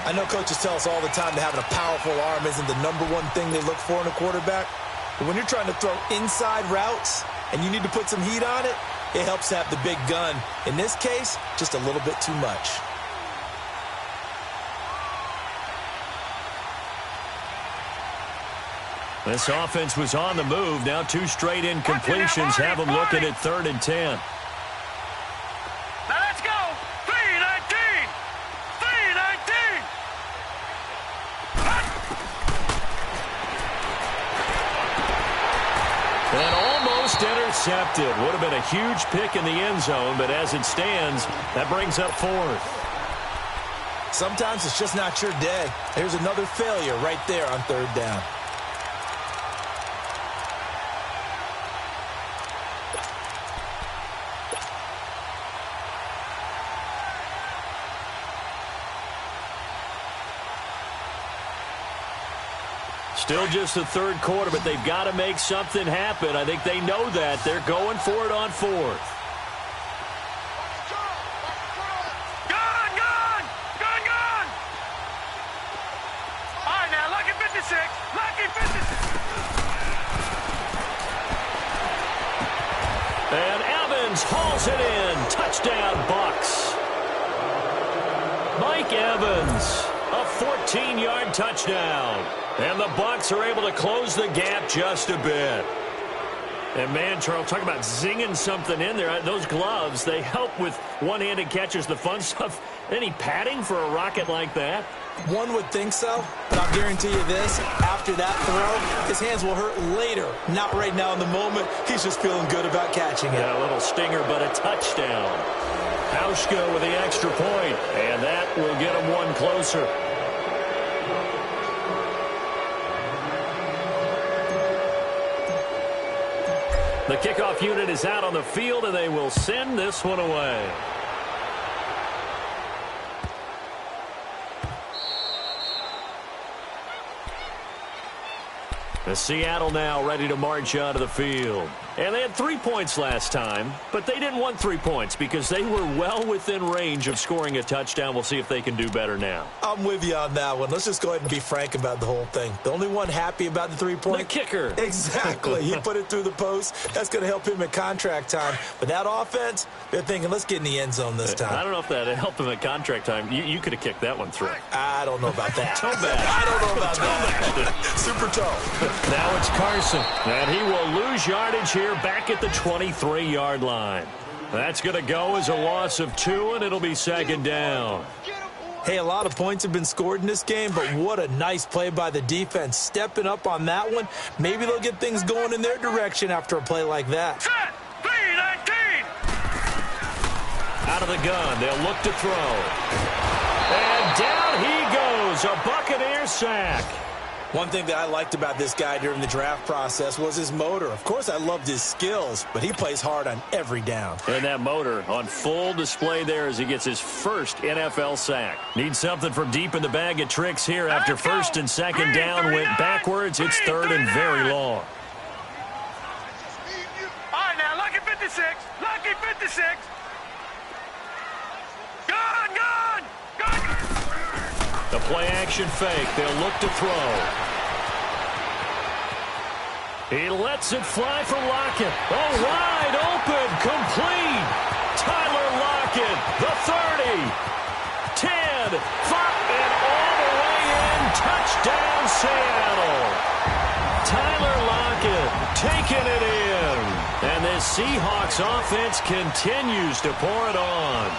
I know coaches tell us all the time that having a powerful arm isn't the #1 thing they look for in a quarterback. But when you're trying to throw inside routes and you need to put some heat on it, it helps to have the big gun. In this case, just a little bit too much. This offense was on the move. Now 2 straight incompletions have them looking at 3rd and 10. Now let's go. 3-19. 3-19. And almost intercepted. Would have been a huge pick in the end zone, but as it stands, that brings up 4th. Sometimes it's just not your day. There's another failure right there on 3rd down. Still just the 3rd quarter, but they've got to make something happen. I think they know that. They're going for it on 4th. Gone, gone, gone, gone. All right, now, lucky 56. Lucky 56. And Evans hauls it in. Touchdown, Bucks. Mike Evans, a 14-yard touchdown. And the Bucks are able to close the gap just a bit. And, man, Charles, talk about zinging something in there. Those gloves, they help with one-handed catches, the fun stuff. Any padding for a rocket like that? One would think so, but I'll guarantee you this. After that throw, his hands will hurt later. Not right now in the moment. He's just feeling good about catching it. Yeah, a little stinger, but a touchdown. Hauschka with the extra point, and that will get him one closer. The kickoff unit is out on the field, and they will send this one away. The Seattle now ready to march onto the field. And they had 3 points last time, but they didn't want 3 points because they were well within range of scoring a touchdown. We'll see if they can do better now. I'm with you on that one. Let's just go ahead and be frank about the whole thing. The only one happy about the 3-point? The kicker. Exactly. He put it through the post. That's going to help him at contract time. But that offense, they're thinking, let's get in the end zone this time. I don't know if that helped him at contract time. You could have kicked that one through. I don't know about that. Toe back. I don't know about that. Super toe. Now it's Carson. And he will lose yardage here back at the 23-yard line. That's going to go as a loss of 2, and it'll be 2nd down. Get him, boy. Hey, a lot of points have been scored in this game, but what a nice play by the defense. Stepping up on that one, maybe they'll get things going in their direction after a play like that. Set! B-19! Out of the gun, they'll look to throw. And down he goes, a Buccaneer sack. One thing that I liked about this guy during the draft process was his motor. Of course, I loved his skills, but he plays hard on every down. And that motor on full display there as he gets his first NFL sack. Needs something from deep in the bag of tricks here after first and second down went backwards. It's third and very long. All right, now, lucky 56. Lucky 56. Gun! The play-action fake. They'll look to throw. He lets it fly for Lockett. Oh, wide open, complete. Tyler Lockett, the 30, 10, 5, and all the way in. Touchdown, Seattle. Tyler Lockett taking it in. And this Seahawks offense continues to pour it on.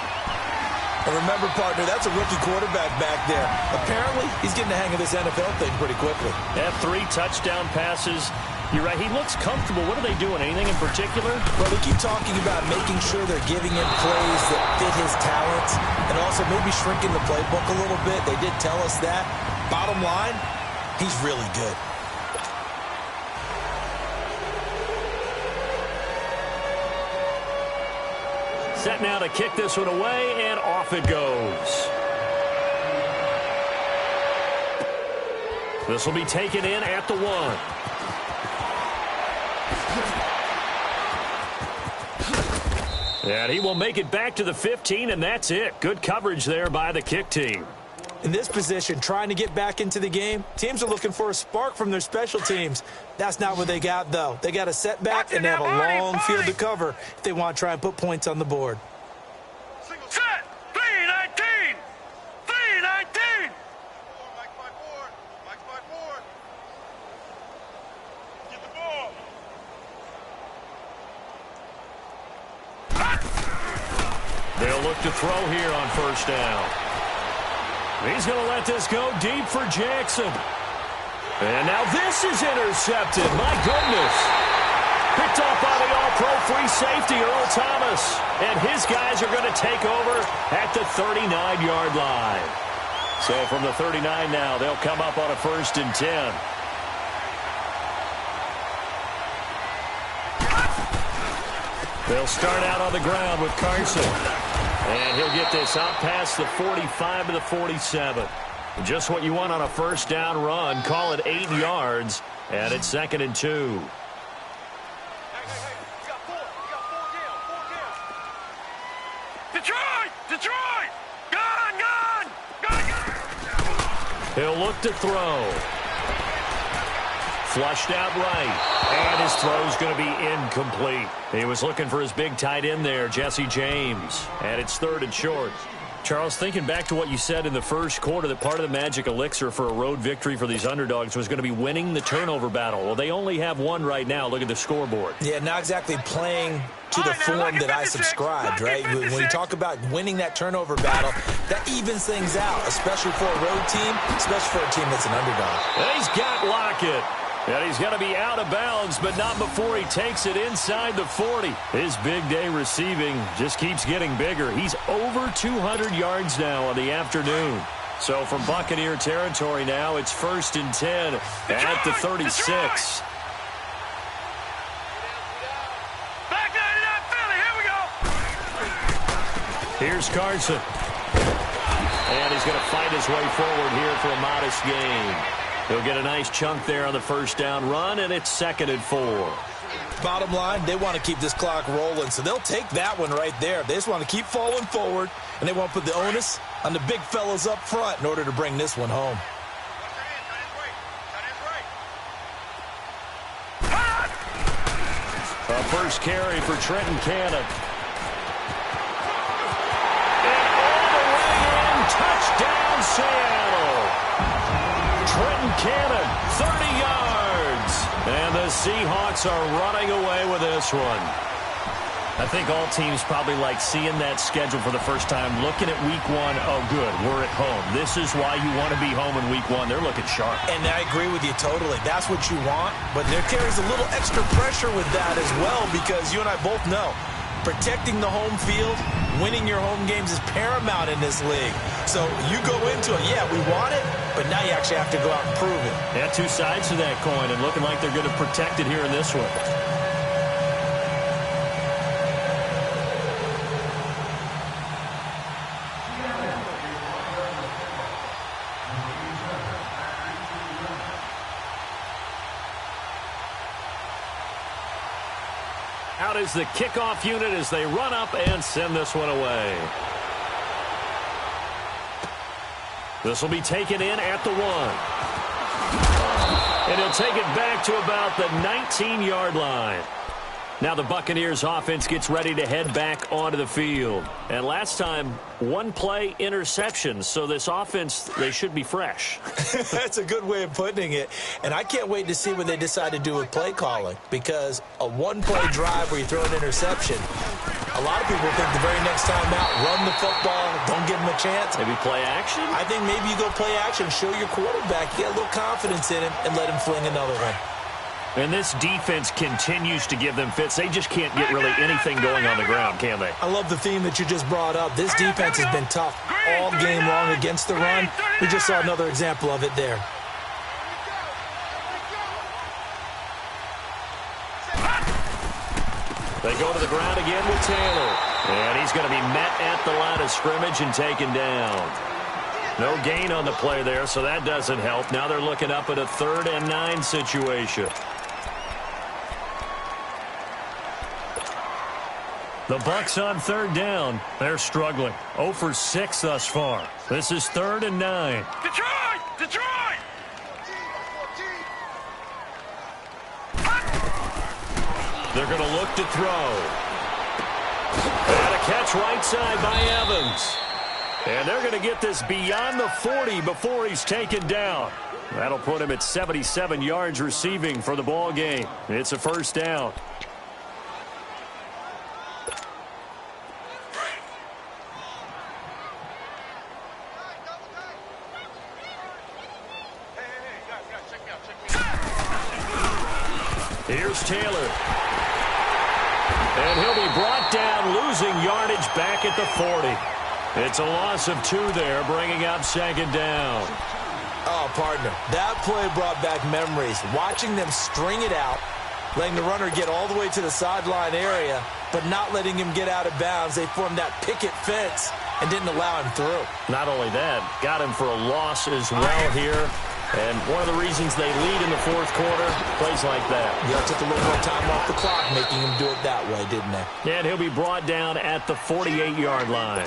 And remember, partner, that's a rookie quarterback back there. Apparently, he's getting the hang of this NFL thing pretty quickly. Have 3 touchdown passes. You're right, he looks comfortable. What are they doing? Anything in particular? Well, they keep talking about making sure they're giving him plays that fit his talents and also maybe shrinking the playbook a little bit. They did tell us that. Bottom line, he's really good. Set now to kick this one away, and off it goes. This will be taken in at the 1. And he will make it back to the 15, and that's it. Good coverage there by the kick team. In this position, trying to get back into the game, teams are looking for a spark from their special teams. That's not what they got, though. They got a setback, and they have a long field to cover if they want to try and put points on the board. Set! B-19! B-19! Mike's by board. Mike's by board. Get the ball. They'll look to throw here on first down. He's going to let this go deep for Jackson. And now this is intercepted. My goodness. Picked off by the all-pro free safety, Earl Thomas. And his guys are going to take over at the 39-yard line. So from the 39 now, they'll come up on a 1st and 10. They'll start out on the ground with Carson. And he'll get this out past the 45 to the 47. Just what you want on a first down run. Call it 8 yards. And it's 2nd and 2. Hey, you got 4. You got 4 down. Detroit! Gun! He'll look to throw. Flushed out right. And his throw's going to be incomplete. He was looking for his big tight end there, Jesse James. And it's 3rd and short. Charles, thinking back to what you said in the first quarter, that part of the magic elixir for a road victory for these underdogs was going to be winning the turnover battle. Well, they only have one right now. Look at the scoreboard. Yeah, not exactly playing to the form that I subscribed, right? When you talk about winning that turnover battle, that evens things out, especially for a road team, especially for a team that's an underdog. And he's got Lockett. And he's going to be out of bounds, but not before he takes it inside the 40. His big day receiving just keeps getting bigger. He's over 200 yards now on the afternoon. So from Buccaneer territory now, it's 1st and 10 at the 36. Back 99 Philly, here we go! Here's Carson. And he's going to fight his way forward here for a modest gain. He'll get a nice chunk there on the first down run, and it's 2nd and 4. Bottom line, they want to keep this clock rolling, so they'll take that one right there. They just want to keep falling forward, and they want to put the onus on the big fellas up front in order to bring this one home. A first carry for Trenton Cannon. And all the way in, touchdown Seattle. Trenton Cannon, 30 yards. And the Seahawks are running away with this one. I think all teams probably like seeing that schedule for the first time, looking at week one. Oh, good, we're at home. This is why you want to be home in week one. They're looking sharp. And I agree with you totally. That's what you want, but there carries a little extra pressure with that as well, because you and I both know protecting the home field, winning your home games is paramount in this league. So you go into it, yeah, we want it, but now you actually have to go out and prove it. Yeah, two sides to that coin, and looking like they're going to protect it here in this one. Out is the kickoff unit as they run up and send this one away. This will be taken in at the 1. And he'll take it back to about the 19-yard line. Now the Buccaneers offense gets ready to head back onto the field. And last time, one play interception. So this offense, they should be fresh. That's a good way of putting it. And I can't wait to see what they decide to do with play calling, because a one-play drive where you throw an interception, a lot of people think the very next time out, run the football, don't give them a chance. Maybe play action? I think maybe you go play action, show your quarterback, get a little confidence in him, and let him fling another one. And this defense continues to give them fits. They just can't get really anything going on the ground, can they? I love the theme that you just brought up. This defense has been tough all game long against the run. We just saw another example of it there. They go to the ground again with Taylor. And he's going to be met at the line of scrimmage and taken down. No gain on the play there, so that doesn't help. Now they're looking up at a 3rd and 9 situation. The Bucs on 3rd down. They're struggling. 0 for 6 thus far. This is 3rd and 9. Detroit! Detroit! They're going to look to throw. And a catch right side by Evans. And they're going to get this beyond the 40 before he's taken down. That'll put him at 77 yards receiving for the ball game. It's a 1st down. Here's Taylor. And he'll be brought down, losing yardage back at the 40. It's a loss of 2 there, bringing up 2nd down. Oh, partner, that play brought back memories. Watching them string it out, letting the runner get all the way to the sideline area, but not letting him get out of bounds. They formed that picket fence and didn't allow him through. Not only that, got him for a loss as well here. And one of the reasons they lead in the 4th quarter, plays like that. Yeah, took a little more time off the clock, making him do it that way, didn't they? And he'll be brought down at the 48-yard line.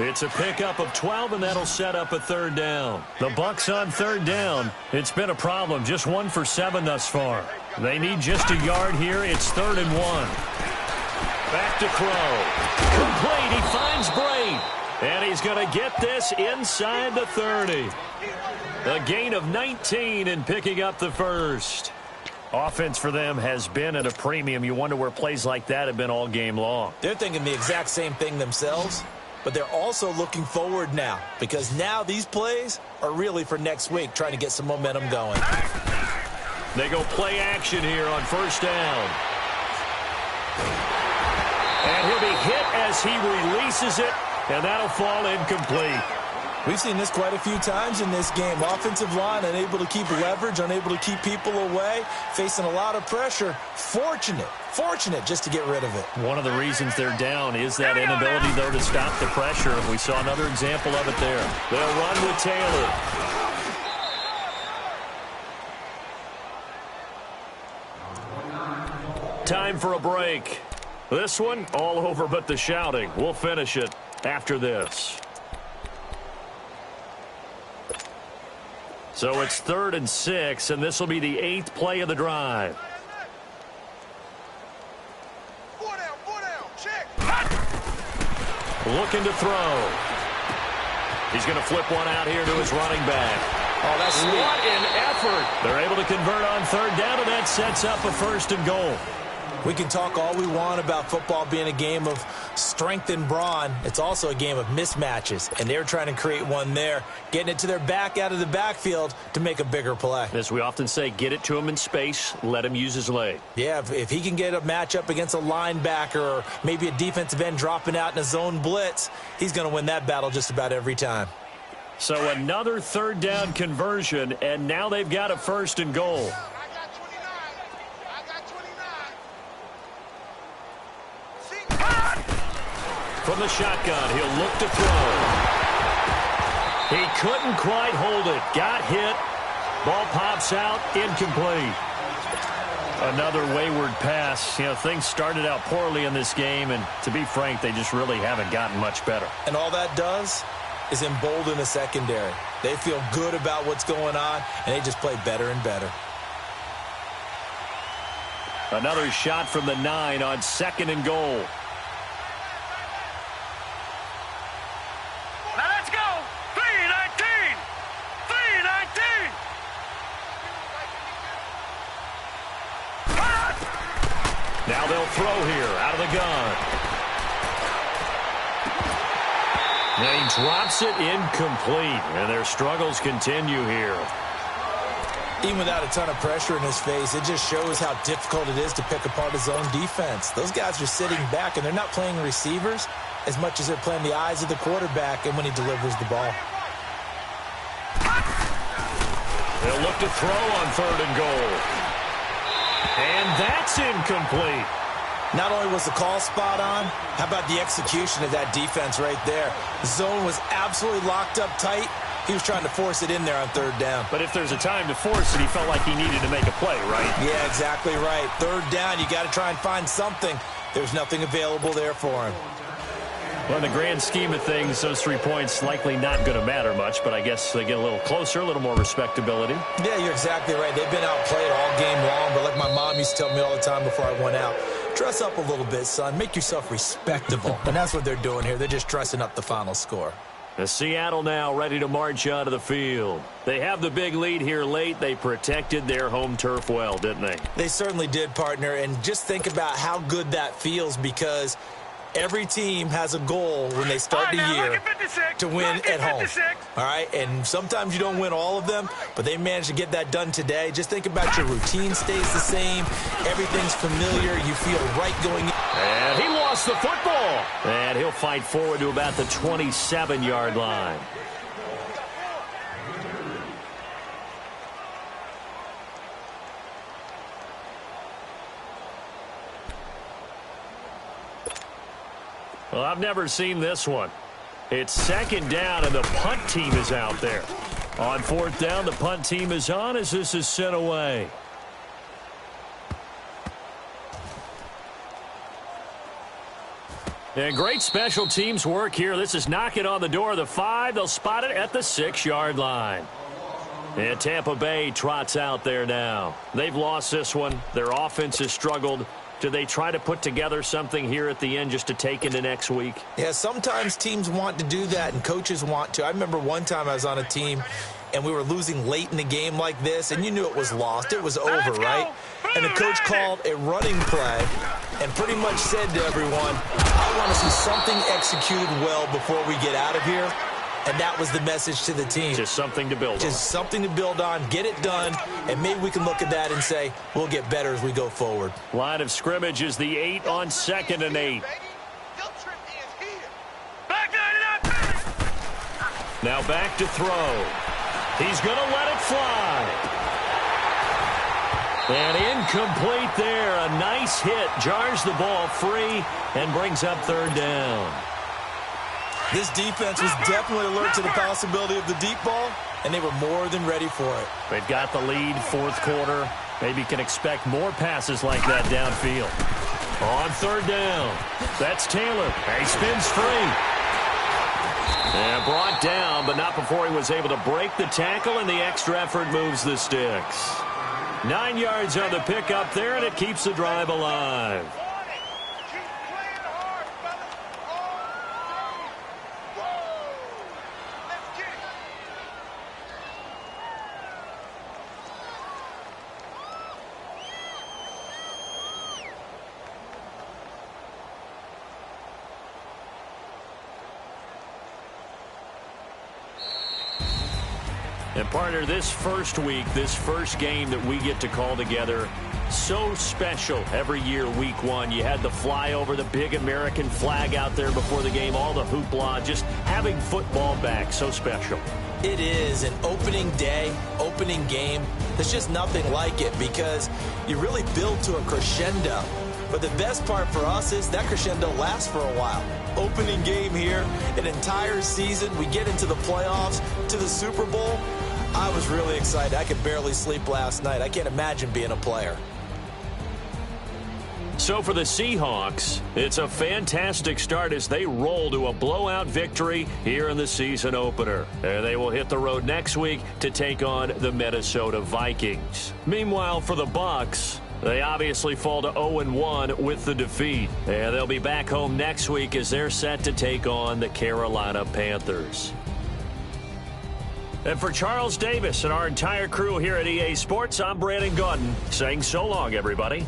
It's a pickup of 12, and that'll set up a 3rd down. The Bucs on 3rd down. It's been a problem. Just 1 for 7 thus far. They need just a yard here. It's 3rd and 1. Back to Crow. Complete. He finds Braid. And he's going to get this inside the 30. A gain of 19 and picking up the 1st. Offense for them has been at a premium. You wonder where plays like that have been all game long. They're thinking the exact same thing themselves, but they're also looking forward now, because now these plays are really for next week, trying to get some momentum going. They go play action here on 1st down. And he'll be hit as he releases it, and that'll fall incomplete. We've seen this quite a few times in this game. Offensive line unable to keep leverage, unable to keep people away, facing a lot of pressure. Fortunate just to get rid of it. One of the reasons they're down is that inability, though, to stop the pressure. We saw another example of it there. They'll run with Taylor. Time for a break. This one, all over but the shouting. We'll finish it after this. So it's 3rd and 6, and this will be the 8th play of the drive. 4 down, check. Looking to throw. He's going to flip one out here to his running back. Oh, that's sweet. What an effort. They're able to convert on 3rd down, and that sets up a 1st and goal. We can talk all we want about football being a game of strength and brawn. It's also a game of mismatches, and they're trying to create one there, getting it to their back out of the backfield to make a bigger play. As we often say, get it to him in space, let him use his leg. Yeah, if he can get a matchup against a linebacker or maybe a defensive end dropping out in a zone blitz, he's going to win that battle just about every time. So another third down conversion, and now they've got a 1st and goal. From the shotgun, he'll look to throw. He couldn't quite hold it. Got hit. Ball pops out, incomplete. Another wayward pass. You know, things started out poorly in this game, and to be frank, they just really haven't gotten much better. And all that does is embolden the secondary. They feel good about what's going on, and they just play better and better. Another shot from the 9 on 2nd and goal. Now let's go. 3-19. 3-19. Now they'll throw here out of the gun. And he drops it incomplete, and their struggles continue here. Even without a ton of pressure in his face, it just shows how difficult it is to pick apart his own defense. Those guys are sitting back, and they're not playing receivers as much as they're playing the eyes of the quarterback and when he delivers the ball. They'll look to throw on 3rd and goal. And that's incomplete. Not only was the call spot on, how about the execution of that defense right there? The zone was absolutely locked up tight. He was trying to force it in there on 3rd down. But if there's a time to force it, he felt like he needed to make a play, right? Yeah, exactly right. 3rd down, you got to try and find something. There's nothing available there for him. Well, in the grand scheme of things, those 3 points likely not going to matter much, but I guess they get a little closer, a little more respectability. Yeah, you're exactly right. They've been outplayed all game long, but like my mom used to tell me all the time before I went out, dress up a little bit, son. Make yourself respectable. And that's what they're doing here. They're just dressing up the final score. The Seattle now ready to march onto the field. They have the big lead here late. They protected their home turf well, didn't they? They certainly did, partner. And just think about how good that feels, because every team has a goal when they start the year to win at home. All right, and sometimes you don't win all of them, but they managed to get that done today. Just think about your routine stays the same. Everything's familiar. You feel right going in. And he lost the football. And he'll fight forward to about the 27-yard line. Well, I've never seen this one. It's 2nd down, and the punt team is out there. On 4th down, the punt team is on as this is sent away. And great special teams work here. This is knocking on the door of the 5. They'll spot it at the 6-yard line. And Tampa Bay trots out there now. They've lost this one. Their offense has struggled. Do they try to put together something here at the end just to take into next week? Yeah, sometimes teams want to do that, and coaches want to. I remember one time I was on a team, and we were losing late in the game like this, and you knew it was lost. It was over, right? And the coach called a running play and pretty much said to everyone, I want to see something executed well before we get out of here. And that was the message to the team. Just something to build on. Just something to build on, get it done, and maybe we can look at that and say, we'll get better as we go forward. Line of scrimmage is the 8 on 2nd and 8. Now back to throw. He's going to let it fly. And incomplete there. A nice hit. Jars the ball free and brings up 3rd down. This defense was definitely alert to the possibility of the deep ball, and they were more than ready for it. They've got the lead, 4th quarter. Maybe can expect more passes like that downfield. On 3rd down, that's Taylor. He spins free. And brought down, but not before he was able to break the tackle, and the extra effort moves the sticks. 9 yards on the pickup there, and it keeps the drive alive. And partner, this first week, this first game that we get to call together, so special every year, week one. You had the flyover, the big American flag out there before the game, all the hoopla, just having football back, so special. It is an opening day, opening game. There's just nothing like it because you really build to a crescendo. But the best part for us is that crescendo lasts for a while. Opening game here, an entire season, we get into the playoffs, to the Super Bowl. I was really excited. I could barely sleep last night. I can't imagine being a player. So for the Seahawks, it's a fantastic start as they roll to a blowout victory here in the season opener. And they will hit the road next week to take on the Minnesota Vikings. Meanwhile, for the Bucs, they obviously fall to 0-1 with the defeat. And they'll be back home next week as they're set to take on the Carolina Panthers. And for Charles Davis and our entire crew here at EA Sports, I'm Brandon Gaudin saying so long, everybody.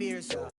Fierce.